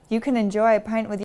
You can enjoy a pint with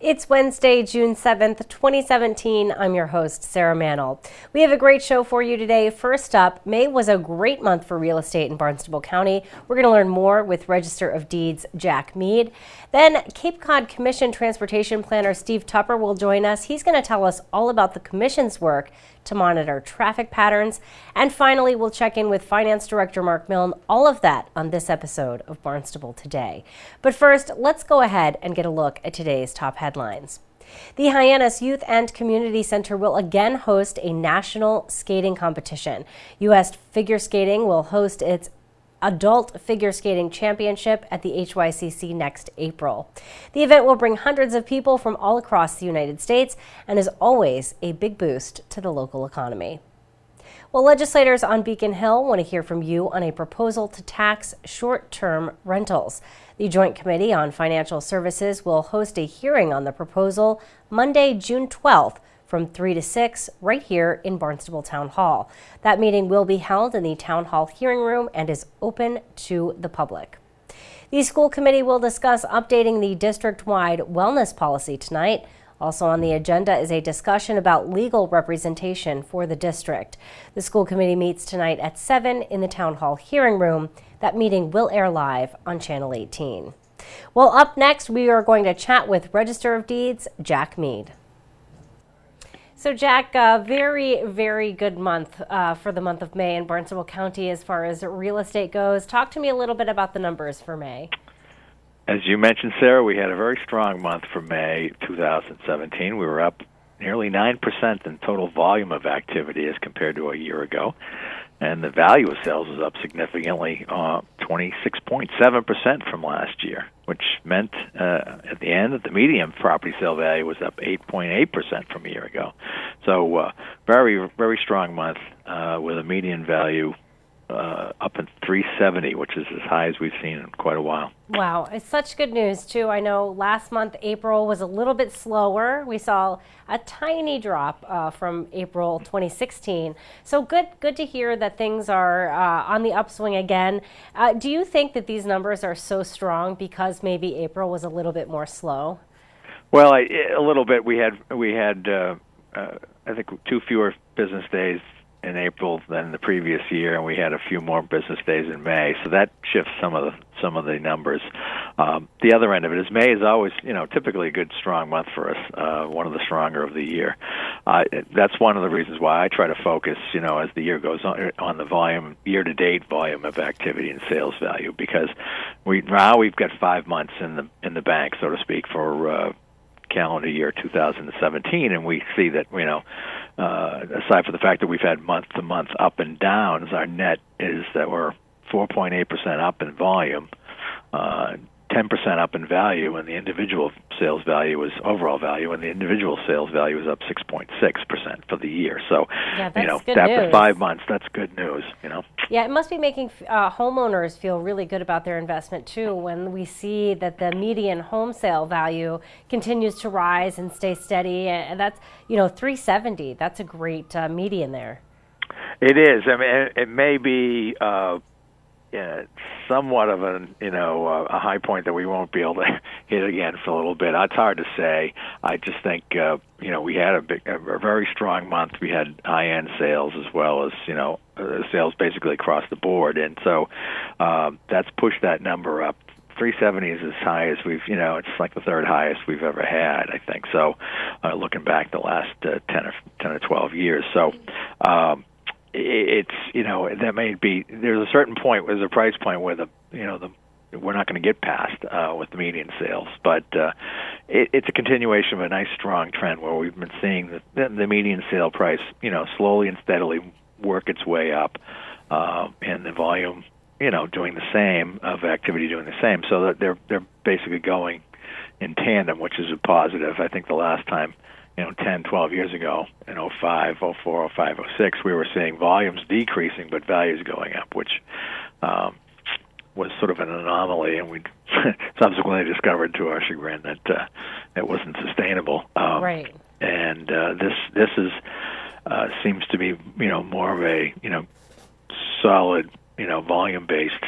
It's Wednesday, June 7th, 2017. I'm your host, Sarah Mantle. We have a great show for you today. First up, May was a great month for real estate in Barnstable County. We're going to learn more with Register of Deeds Jack Mead. Then Cape Cod Commission Transportation Planner Steve Tupper will join us. He's going to tell us all about the Commission's work to monitor traffic patterns. And finally, we'll check in with Finance Director Mark Milne. All of that on this episode of Barnstable Today. But first, let's go ahead and get a look at today's top headlines. The Hyannis Youth and Community Center will again host a national skating competition. U.S. Figure Skating will host its Adult Figure Skating Championship at the HYCC next April. The event will bring hundreds of people from all across the United States and is always a big boost to the local economy. Well, legislators on Beacon Hill want to hear from you on a proposal to tax short-term rentals. The Joint Committee on Financial Services will host a hearing on the proposal Monday, June 12th from 3 to 6 right here in Barnstable Town Hall. That meeting will be held in the Town Hall hearing room and is open to the public. The school committee will discuss updating the district-wide wellness policy tonight. Also on the agenda is a discussion about legal representation for the district. The school committee meets tonight at 7 in the Town Hall hearing room. That meeting will air live on Channel 18. Well, up next, we are going to chat with Register of Deeds Jack Mead. So Jack, very, very good month for the month of May in Barnstable County as far as real estate goes. Talk to me a little bit about the numbers for May. As you mentioned, Sarah, we had a very strong month for May 2017. We were up nearly 9% in total volume of activity as compared to a year ago. And the value of sales was up significantly, 26.7% from last year, which meant at the end, the median property sale value was up 8.8% from a year ago. So very, very strong month with a median value up at 370, which is as high as we've seen in quite a while. Wow, it's such good news too. I know last month April was a little bit slower. We saw a tiny drop from April 2016. So good to hear that things are on the upswing again. Do you think that these numbers are so strong because maybe April was a little bit more slow? Well, a little bit. We had I think 2 fewer business days in April than the previous year, and we had a few more business days in May, so that shifts some of the numbers. The other end of it is May is always, typically a good strong month for us, one of the stronger of the year. That's one of the reasons why I try to focus, as the year goes on the volume, year-to-date volume of activity and sales value, because we've got 5 months in the bank, so to speak, for calendar year 2017, and we see that, aside from the fact that we've had month-to-month up and downs, our net is that we're 4.8% up in volume, 10% up in value, and the individual sales value is overall value, and the individual sales value is up 6.6% for the year. So, yeah, that's good that news. for 5 months, that's good news. Yeah, it must be making homeowners feel really good about their investment too when we see that the median home sale value continues to rise and stay steady, and that's 370. That's a great median there. It is. I mean, it may be. somewhat of a high point that we won't be able to hit again for a little bit. It's hard to say. I just think we had a very strong month. We had high-end sales as well as sales basically across the board, and so that's pushed that number up. 370 is as high as it's like the third highest we've ever had, I think. So, looking back the last 10 or 12 years, so. It's that may be there's a certain point, there's a price point where we're not going to get past with the median sales, but it's a continuation of a nice strong trend where we've been seeing the median sale price slowly and steadily work its way up, and the volume doing the same of activity doing the same, so that they're basically going in tandem, which is a positive. I think the last time 10, 12 years ago, in 05, 04, 05, 06, we were seeing volumes decreasing but values going up, which was sort of an anomaly, and we subsequently discovered to our chagrin that it wasn't sustainable. Right. And this is seems to be more of a solid volume-based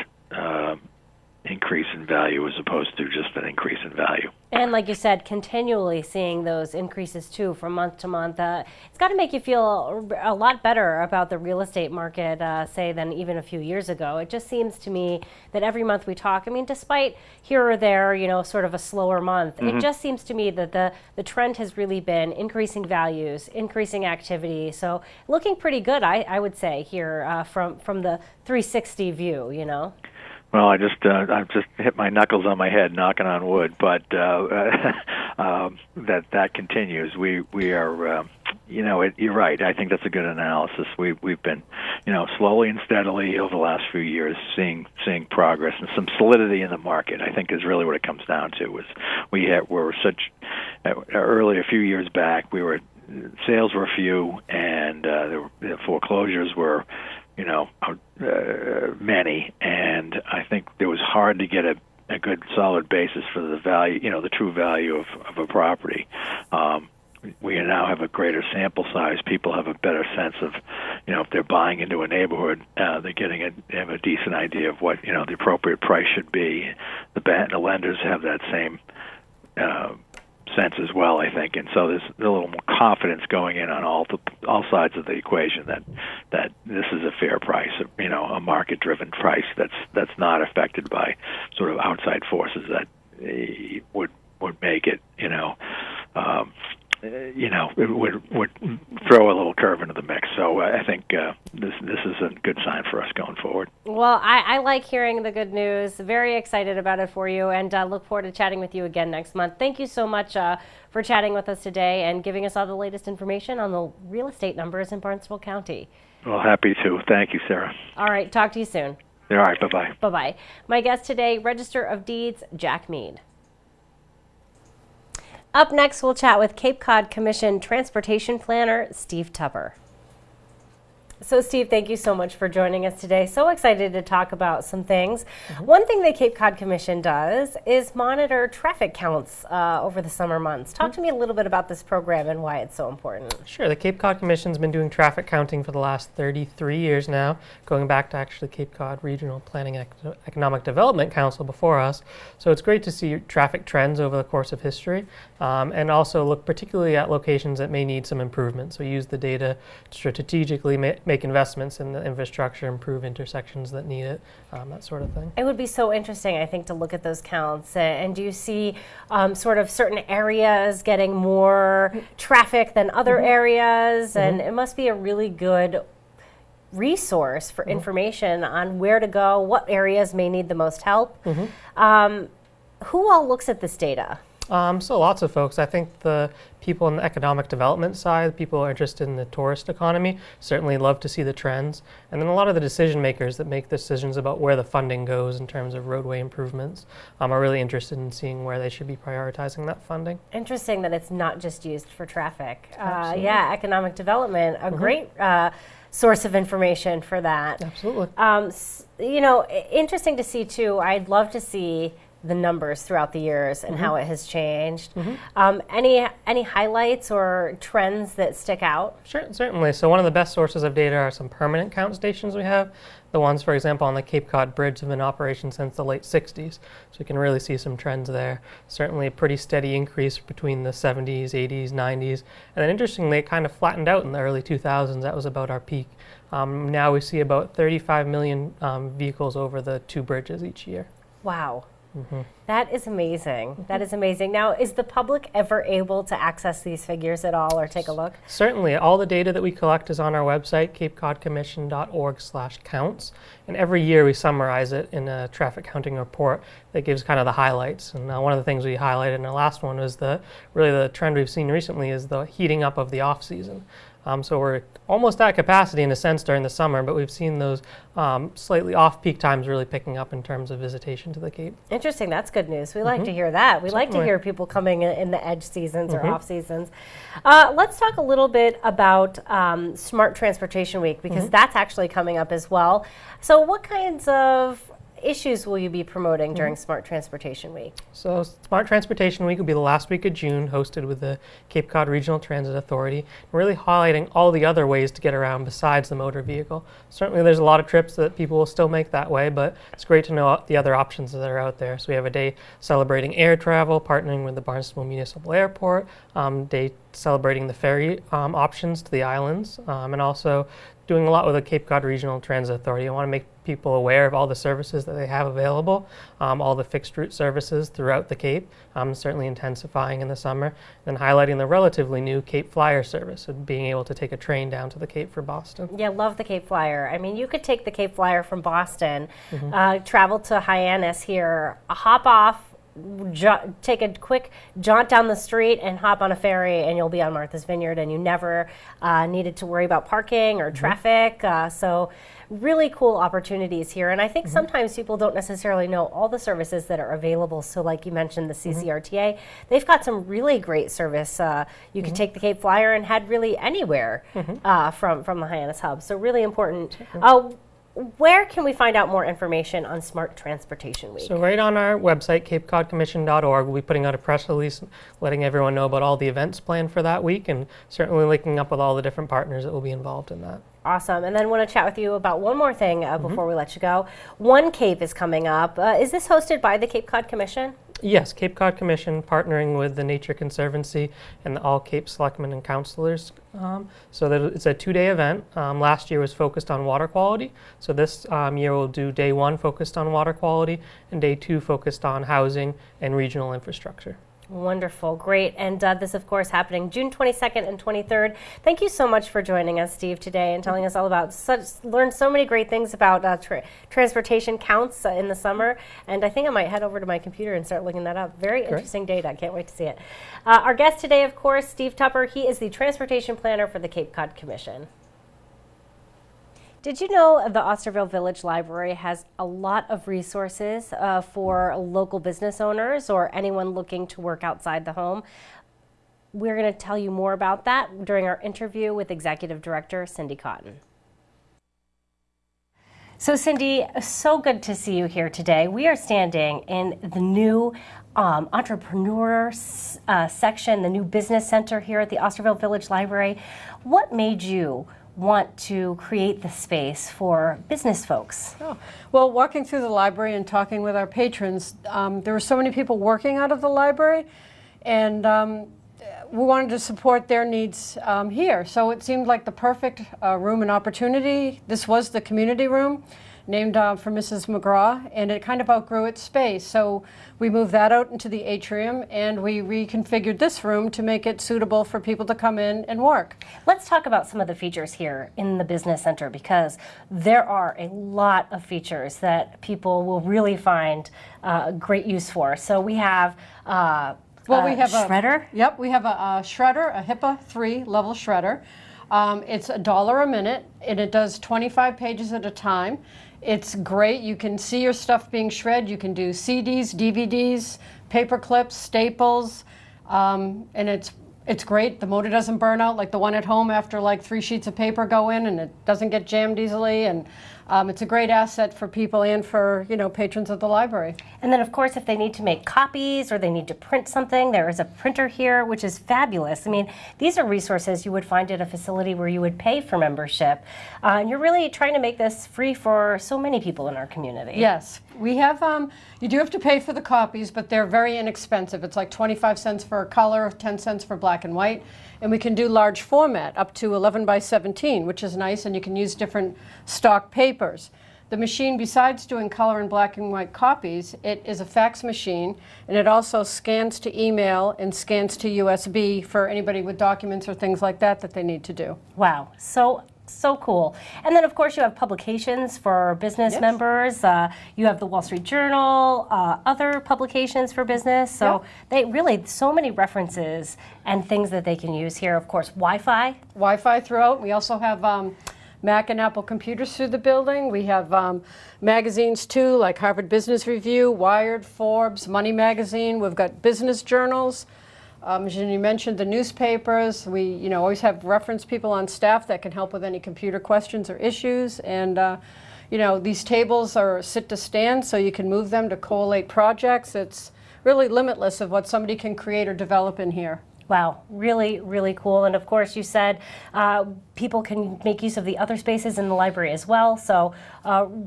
increase in value as opposed to just an increase in value. And like you said, continually seeing those increases too from month to month. It's got to make you feel a lot better about the real estate market, say, than even a few years ago. It just seems to me that every month we talk, I mean, despite here or there, sort of a slower month, it just seems to me that the trend has really been increasing values, increasing activity. So looking pretty good, I would say, here from the 360 view, Well, I've just hit my knuckles on my head, knocking on wood, but that continues. We are, you're right. I think that's a good analysis. We've been, slowly and steadily over the last few years seeing progress and some solidity in the market. I think is really what it comes down to. Was we're such early a few years back. Sales were few, and the foreclosures were. Many, and I think it was hard to get a good solid basis for the value, the true value of a property. We now have a greater sample size. People have a better sense of, if they're buying into a neighborhood, they have a decent idea of what the appropriate price should be. The lenders have that same sense as well, I think, and so there's a little more confidence going in on all sides of the equation that this is a fair price, a market-driven price that's not affected by sort of outside forces that would make it, it would throw a little curve into the mix. So I think this is a good sign for us going forward. Well, I like hearing the good news. Very excited about it for you, and look forward to chatting with you again next month. Thank you so much for chatting with us today and giving us all the latest information on the real estate numbers in Barnstable County. Well, happy to. Thank you, Sarah. All right. Talk to you soon. All right. Bye-bye. Bye-bye. My guest today, Register of Deeds, Jack Mead. Up next, we'll chat with Cape Cod Commission Transportation Planner, Steve Tupper. So, Steve, thank you so much for joining us today. So excited to talk about some things. One thing the Cape Cod Commission does is monitor traffic counts over the summer months. Talk to me a little bit about this program and why it's so important. Sure. The Cape Cod Commission's been doing traffic counting for the last 33 years now, going back to actually Cape Cod Regional Planning and Economic Development Council before us. So it's great to see traffic trends over the course of history, and also look particularly at locations that may need some improvement. So we use the data to strategically make investments in the infrastructure, improve intersections that need it, that sort of thing. It would be so interesting, I think, to look at those counts. And do you see sort of certain areas getting more traffic than other areas? And it must be a really good resource for information on where to go, what areas may need the most help. Who all looks at this data? So lots of folks. I think the people in the economic development side, people who are interested in the tourist economy, certainly love to see the trends. And then a lot of the decision makers that make decisions about where the funding goes in terms of roadway improvements are really interested in seeing where they should be prioritizing that funding. Interesting that it's not just used for traffic. Yeah, economic development, a great source of information for that. Absolutely. Interesting to see too. I'd love to see the numbers throughout the years and how it has changed. Any highlights or trends that stick out? Sure, certainly. So one of the best sources of data are some permanent count stations we have. The ones, for example, on the Cape Cod Bridge have been in operation since the late 60s. So you can really see some trends there. Certainly a pretty steady increase between the 70s, 80s, 90s. And then interestingly, it kind of flattened out in the early 2000s. That was about our peak. Now we see about 35 million vehicles over the two bridges each year. Wow. That is amazing. That is amazing. Now, is the public ever able to access these figures at all or take a look? Certainly. All the data that we collect is on our website, capecodcommission.org/counts. And every year we summarize it in a traffic counting report that gives kind of the highlights. And one of the things we highlighted in the last one was really the trend we've seen recently is the heating up of the off-season. So we're almost at capacity in a sense during the summer, but we've seen those slightly off-peak times really picking up in terms of visitation to the Cape. Interesting. That's good news. We like to hear that. We like to hear people coming in the edge seasons or off seasons. Let's talk a little bit about Smart Transportation Week, because that's actually coming up as well. So what kinds of issues will you be promoting during Smart Transportation Week? So Smart Transportation Week will be the last week of June, hosted with the Cape Cod Regional Transit Authority, really highlighting all the other ways to get around besides the motor vehicle. Certainly there's a lot of trips that people will still make that way, but it's great to know the other options that are out there. So we have a day celebrating air travel, partnering with the Barnstable Municipal Airport, day celebrating the ferry options to the islands, and also doing a lot with the Cape Cod Regional Transit Authority. I want to make people aware of all the services that they have available, all the fixed route services throughout the Cape, certainly intensifying in the summer, and highlighting the relatively new Cape Flyer service, of being able to take a train down to the Cape for Boston. Yeah, love the Cape Flyer. I mean, you could take the Cape Flyer from Boston, travel to Hyannis here, hop off, take a quick jaunt down the street and hop on a ferry, and you'll be on Martha's Vineyard, and you never needed to worry about parking or traffic. So really cool opportunities here. And I think sometimes people don't necessarily know all the services that are available. So like you mentioned, the CCRTA, they've got some really great service. You can take the Cape Flyer and head really anywhere from the Hyannis Hub. So really important. Where can we find out more information on Smart Transportation Week? So right on our website, capecodcommission.org, we'll be putting out a press release letting everyone know about all the events planned for that week, and certainly linking up with all the different partners that will be involved in that. Awesome. And then I want to chat with you about one more thing before we let you go. One Cape is coming up. Is this hosted by the Cape Cod Commission? Yes, Cape Cod Commission partnering with the Nature Conservancy and the All Cape Selectmen and Councilors. So that it's a two-day event. Last year was focused on water quality. So this year we'll do day one focused on water quality and day two focused on housing and regional infrastructure. Wonderful. Great. And this, of course, happening June 22nd and 23rd. Thank you so much for joining us, Steve, today and telling us all about learned so many great things about transportation counts in the summer. And I think I might head over to my computer and start looking that up. Very interesting data. I can't wait to see it. Our guest today, of course, Steve Tupper. He is the transportation planner for the Cape Cod Commission. Did you know the Osterville Village Library has a lot of resources for local business owners or anyone looking to work outside the home? We're going to tell you more about that during our interview with Executive Director Cindy Cotton. So Cindy, so good to see you here today. We are standing in the new entrepreneur section, the new business center here at the Osterville Village Library. What made you want to create the space for business folks? Well, walking through the library and talking with our patrons, there were so many people working out of the library, and we wanted to support their needs here. So it seemed like the perfect room and opportunity. This was the community room, named for Mrs. McGraw, and it kind of outgrew its space. So we moved that out into the atrium, and we reconfigured this room to make it suitable for people to come in and work. Let's talk about some of the features here in the business center, because there are a lot of features that people will really find great use for. So we have we have a shredder. Yep, we have a shredder, a HIPAA 3 level shredder. It's $1 a minute, and it does 25 pages at a time. It's great. You can see your stuff being shredded. You can do CDs, DVDs, paper clips, staples, and it's great. The motor doesn't burn out like the one at home after like 3 sheets of paper go in, and it doesn't get jammed easily. And it's a great asset for people and for, patrons of the library. And then, of course, if they need to make copies or they need to print something, there is a printer here, which is fabulous. I mean, these are resources you would find at a facility where you would pay for membership. And you're really trying to make this free for so many people in our community. Yes. We have, you do have to pay for the copies, but they're very inexpensive. It's like 25 cents for color, 10 cents for black and white. And we can do large format up to 11 by 17, which is nice, and you can use different stock papers. The machine, besides doing color and black and white copies, it is a fax machine, and it also scans to email and scans to USB for anybody with documents or things like that that they need to do. Wow. So cool. And then, of course, you have publications for business members. You have the Wall Street Journal, other publications for business. So they really, so many references and things that they can use here. Of course, Wi-Fi. Wi-Fi throughout. We also have Mac and Apple computers through the building. We have magazines, too, like Harvard Business Review, Wired, Forbes, Money Magazine. We've got business journals. As you mentioned, the newspapers. We, always have reference people on staff that can help with any computer questions or issues. And, these tables are sit to stand, so you can move them to collate projects. It's really limitless of what somebody can create or develop in here. Wow, really, really cool. And of course, you said people can make use of the other spaces in the library as well. So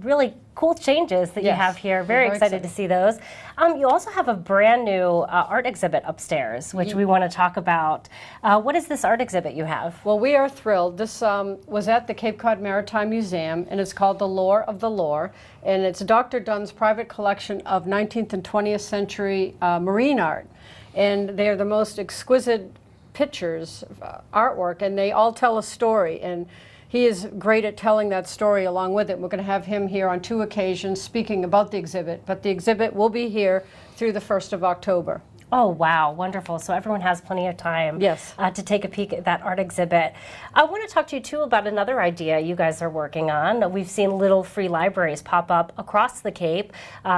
really cool changes that you have here. Very excited to see those. You also have a brand new art exhibit upstairs, which we want to talk about. What is this art exhibit you have? Well, we are thrilled. This was at the Cape Cod Maritime Museum, and it's called The Lore of the Lore. And it's Dr. Dunn's private collection of 19th and 20th century marine art. And they're the most exquisite pictures, artwork, and they all tell a story. And he is great at telling that story along with it. We're going to have him here on 2 occasions speaking about the exhibit. But the exhibit will be here through the 1st of October. Oh, wow, wonderful. So everyone has plenty of time to take a peek at that art exhibit. I want to talk to you, too, about another idea you guys are working on. We've seen little free libraries pop up across the Cape,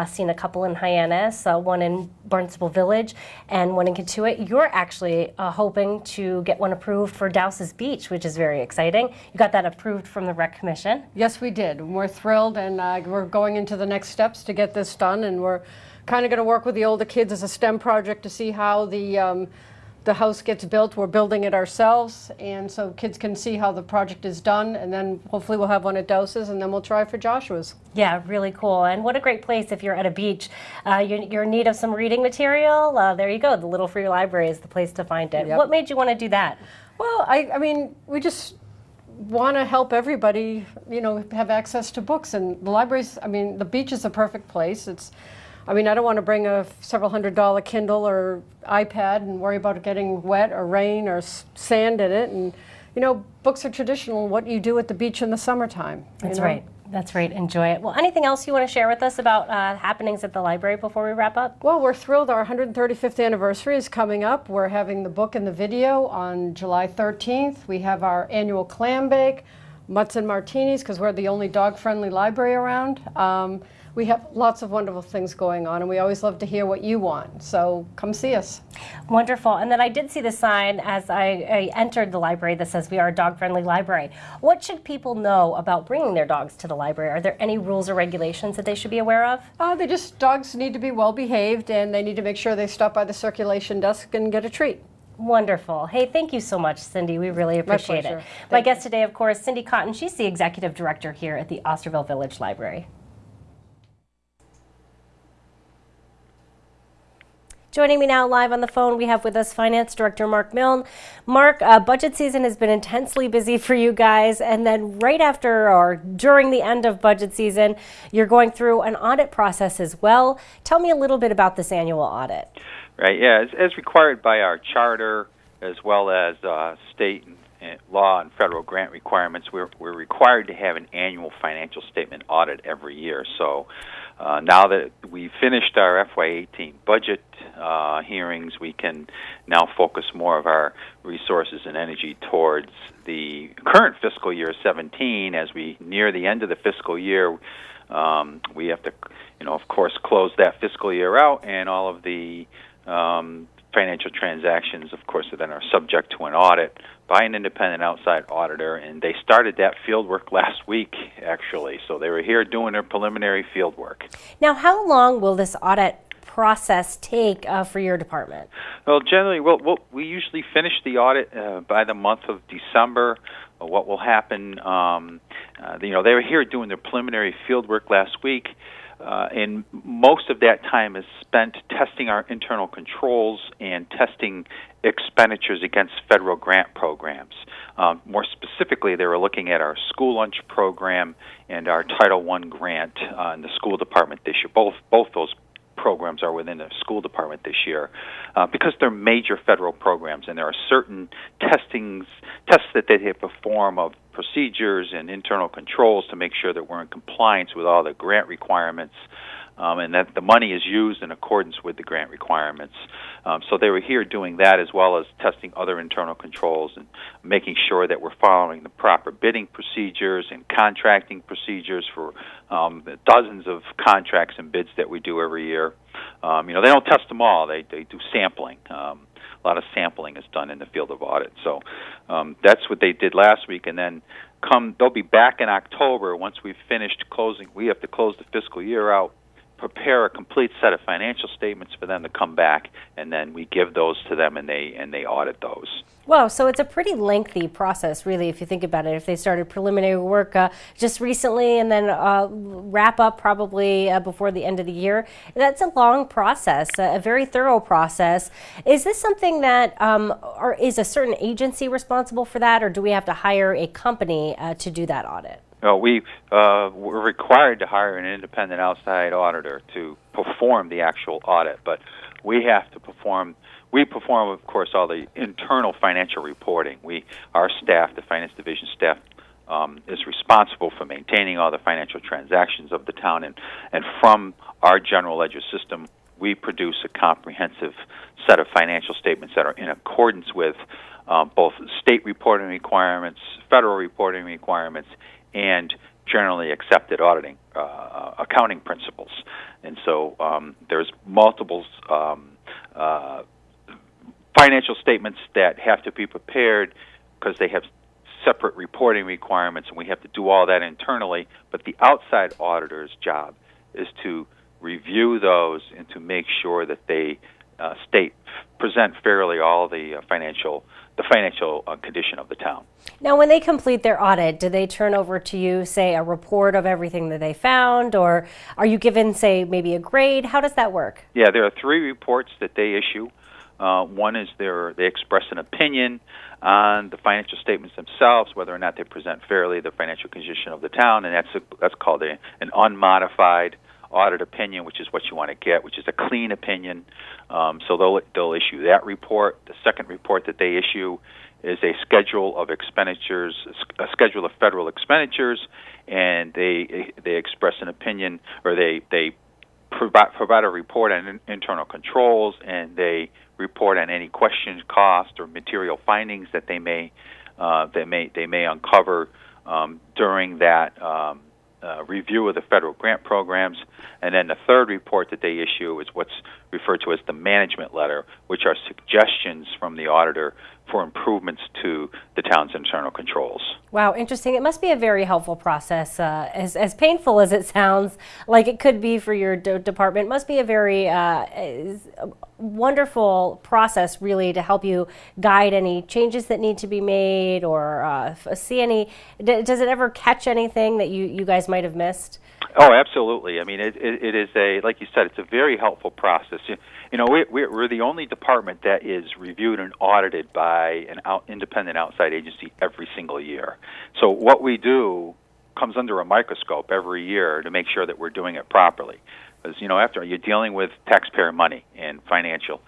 seen a couple in Hyannis, one in Barnstable Village, and one in Katuitt. You're actually hoping to get one approved for Dowses Beach, which is very exciting. You got that approved from the Rec Commission? Yes, we did. We're thrilled, and we're going into the next steps to get this done, and we're kind of going to work with the older kids as a STEM project to see how the house gets built. We're building it ourselves, and so kids can see how the project is done, and then hopefully we'll have one at Dowses, and then we'll try for Joshua's. Yeah, really cool. And what a great place if you're at a beach. You're in need of some reading material. There you go. The Little Free Library is the place to find it. What made you want to do that? Well, I mean, we just want to help everybody, have access to books. And the libraries, I mean, the beach is a perfect place. I don't want to bring a several $100 Kindle or iPad and worry about it getting wet or rain or sand in it. And, books are traditional, what you do at the beach in the summertime. That's right. That's right. Enjoy it. Well, anything else you want to share with us about happenings at the library before we wrap up? Well, we're thrilled. Our 135th anniversary is coming up. We're having the book and the video on July 13th. We have our annual clam bake, mutts and martinis, because we're the only dog-friendly library around. We have lots of wonderful things going on, and we always love to hear what you want. So come see us. Wonderful. And then I did see the sign as I entered the library that says we are a dog-friendly library. What should people know about bringing their dogs to the library? Are there any rules or regulations that they should be aware of? Dogs need to be well behaved, and they need to make sure they stop by the circulation desk and get a treat. Wonderful. Hey, thank you so much, Cindy. We really appreciate it. My guest today, of course, Cindy Cotton. She's the executive director here at the Osterville Village Library. Joining me now live on the phone, we have with us Finance Director Mark Milne. Mark, budget season has been intensely busy for you guys, and then right after or during the end of budget season, you're going through an audit process as well. Tell me a little bit about this annual audit. Right, yeah, as required by our charter, as well as state and law and federal grant requirements, we're required to have an annual financial statement audit every year. So now that we finished our FY18 budget hearings, we can now focus more of our resources and energy towards the current fiscal year 17. As we near the end of the fiscal year, we have to, of course, close that fiscal year out, and all of the financial transactions, of course, then are subject to an audit by an independent outside auditor, and they started that field work last week, actually. So they were here doing their preliminary field work. Now, how long will this audit process take for your department? Well, generally, we usually finish the audit by the month of December. What will happen, they were here doing their preliminary field work last week, and most of that time is spent testing our internal controls and testing expenditures against federal grant programs. More specifically, they were looking at our school lunch program and our Title I grant in the school department this year. Both those programs are within the school department this year because they're major federal programs, and there are certain tests that they have to perform of procedures and internal controls to make sure that we're in compliance with all the grant requirements and that the money is used in accordance with the grant requirements. So they were here doing that, as well as testing other internal controls and making sure that we're following the proper bidding procedures and contracting procedures for the dozens of contracts and bids that we do every year. They don't test them all. They do sampling. A lot of sampling is done in the field of audit. So that's what they did last week, and then they'll be back in October once we've finished closing. We have to close the fiscal year out, prepare a complete set of financial statements for them to come back, and then we give those to them, and they audit those. Wow, so it's a pretty lengthy process, really, if you think about it. If they started preliminary work just recently and then wrap up probably before the end of the year, that's a long process, a very thorough process. Is this something that, or is a certain agency responsible for that, or do we have to hire a company to do that audit? No, we're required to hire an independent outside auditor to perform the actual audit, but we have to perform. We perform, of course, all the internal financial reporting. Our staff, the finance division staff, is responsible for maintaining all the financial transactions of the town, and from our general ledger system, we produce a comprehensive set of financial statements that are in accordance with both state reporting requirements, federal reporting requirements, and generally accepted auditing accounting principles. And so there's multiple financial statements that have to be prepared because they have separate reporting requirements, and we have to do all that internally. But the outside auditor's job is to review those and to make sure that they present fairly all the financial condition of the town. Now, when they complete their audit, do they turn over to you, say, a report of everything that they found, or are you given, say, maybe a grade? How does that work? Yeah, there are 3 reports that they issue. One is they express an opinion on the financial statements themselves, whether or not they present fairly the financial condition of the town, and that's called an unmodified audit opinion, which is what you want to get, which is a clean opinion. So they'll issue that report. The second report that they issue is a schedule of expenditures, a schedule of federal expenditures, and they express an opinion, or they provide a report on internal controls, and they report on any questions, cost, or material findings that they may uncover during that review of the federal grant programs. And then the third report that they issue is what's referred to as the management letter, which are suggestions from the auditor for improvements to the town's internal controls. Wow, interesting. It must be a very helpful process. As painful as it sounds like it could be for your department, it must be a very wonderful process, really, to help you guide any changes that need to be made, or see any. Does it ever catch anything that you guys might have missed? Oh, absolutely. I mean, it is like you said, it's a very helpful process. We're the only department that is reviewed and audited by an independent outside agency every single year. So what we do comes under a microscope every year to make sure that we're doing it properly. Because, after you're dealing with taxpayer money and financial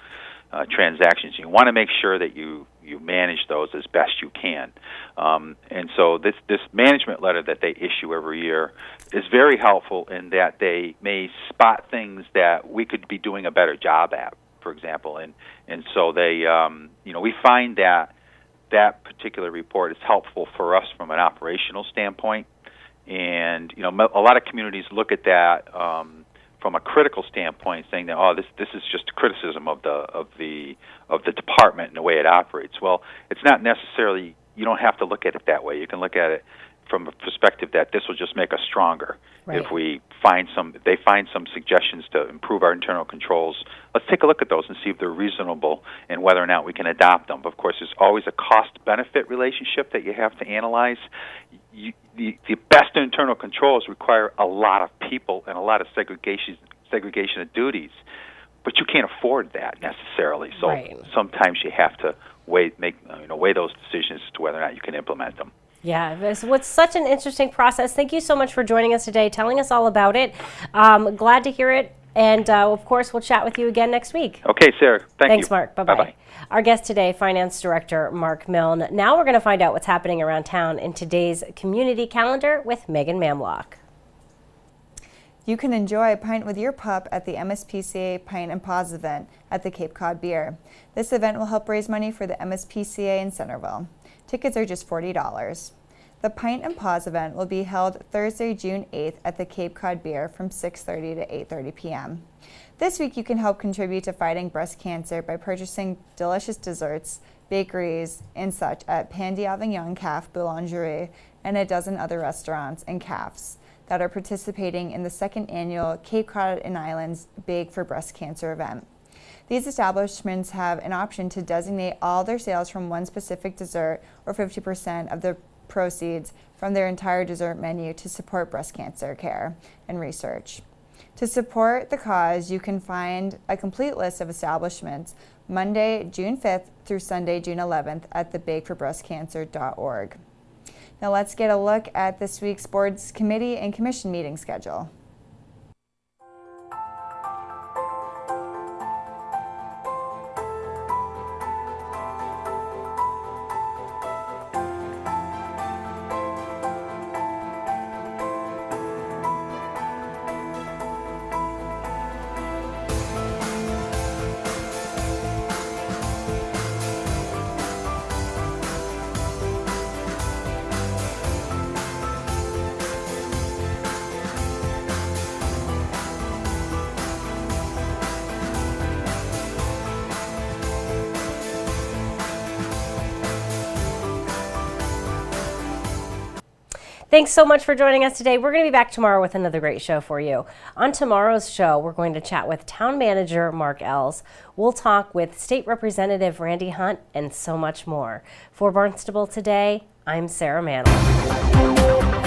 transactions, you want to make sure that you manage those as best you can. And so this management letter that they issue every year is very helpful in that they may spot things that we could be doing a better job at, for example. And so they, we find that particular report is helpful for us from an operational standpoint. And, a lot of communities look at that from a critical standpoint, saying that this is just a criticism of the department and the way it operates. Well, it's not necessarily. You don't have to look at it that way. You can look at it from a perspective that this will just make us stronger. Right. If they find some suggestions to improve our internal controls, let's take a look at those and see if they're reasonable and whether or not we can adopt them. Of course, there's always a cost-benefit relationship that you have to analyze. The best internal controls require a lot of people and a lot of segregation of duties, but you can't afford that necessarily. So right. Sometimes you have to weigh those decisions as to whether or not you can implement them. Yeah, it's such an interesting process. Thank you so much for joining us today, telling us all about it. Glad to hear it. And, of course, we'll chat with you again next week. Okay, Sarah. Thanks, you. Mark. Bye-bye. Bye-bye. Our guest today, Finance Director Mark Milne. Now we're going to find out what's happening around town in today's community calendar with Megan Mamlock. You can enjoy a pint with your pup at the MSPCA Pint and Paws event at the Cape Cod Beer. This event will help raise money for the MSPCA in Centerville. Tickets are just $40. The Pint and Paws event will be held Thursday, June 8th at the Cape Cod Beer from 6:30 to 8:30 p.m. This week you can help contribute to fighting breast cancer by purchasing delicious desserts, bakeries, and such at Pain d'Avignon Caf Boulangerie and a dozen other restaurants and cafes that are participating in the second annual Cape Cod and Islands Bake for Breast Cancer event. These establishments have an option to designate all their sales from one specific dessert or 50% of the proceeds from their entire dessert menu to support breast cancer care and research. To support the cause, you can find a complete list of establishments Monday, June 5th through Sunday, June 11th at thebakeforbreastcancer.org. Now let's get a look at this week's Boards Committee and Commission meeting schedule. Thanks so much for joining us today. We're going to be back tomorrow with another great show for you. On tomorrow's show, we're going to chat with Town Manager Mark Ells. We'll talk with State Representative Randy Hunt and so much more. For Barnstable Today, I'm Sarah Mantle.